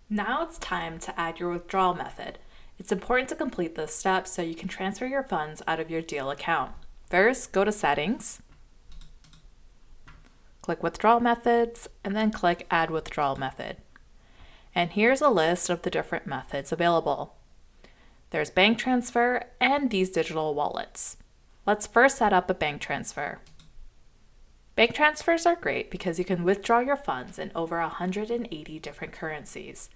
Now it's time to add your withdrawal method. It's important to complete this step so you can transfer your funds out of your Deel account. First, go to Settings, click Withdrawal Methods, and then click Add Withdrawal Method. And here's a list of the different methods available. There's bank transfer and these digital wallets. Let's first set up a bank transfer. Bank transfers are great because you can withdraw your funds in over 180 different currencies.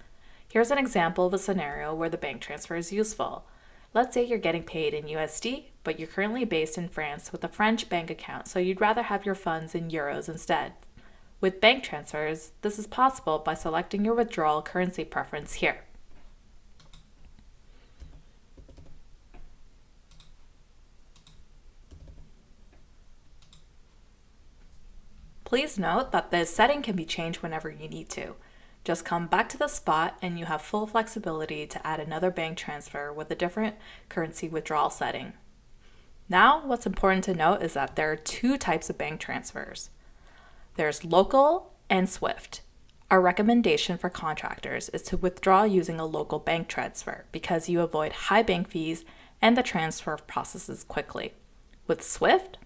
Here's an example of a scenario where the bank transfer is useful. Let's say you're getting paid in USD, but you're currently based in France with a French bank account, so you'd rather have your funds in euros instead. With bank transfers, this is possible by selecting your withdrawal currency preference here. Please note that this setting can be changed whenever you need to. Just come back to the spot and you have full flexibility to add another bank transfer with a different currency withdrawal setting. Now, what's important to note is that there are two types of bank transfers. There's local and SWIFT. Our recommendation for contractors is to withdraw using a local bank transfer because you avoid high bank fees and the transfer processes quickly. With SWIFT,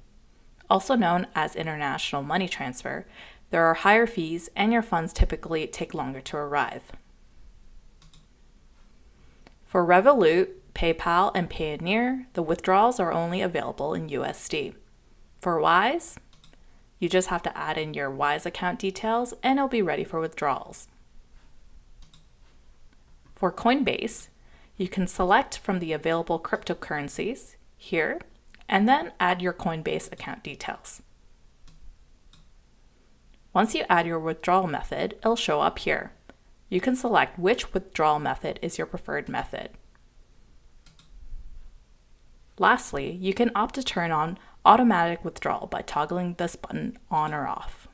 also known as international money transfer, there are higher fees and your funds typically take longer to arrive. For Revolut, PayPal, and Payoneer, the withdrawals are only available in USD. For Wise, you just have to add in your Wise account details and it'll be ready for withdrawals. For Coinbase, you can select from the available cryptocurrencies here and then add your Coinbase account details. Once you add your withdrawal method, it'll show up here. You can select which withdrawal method is your preferred method. Lastly, you can opt to turn on automatic withdrawal by toggling this button on or off.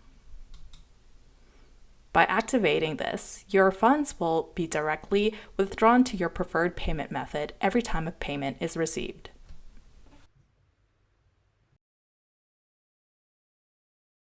By activating this, your funds will be directly withdrawn to your preferred payment method every time a payment is received.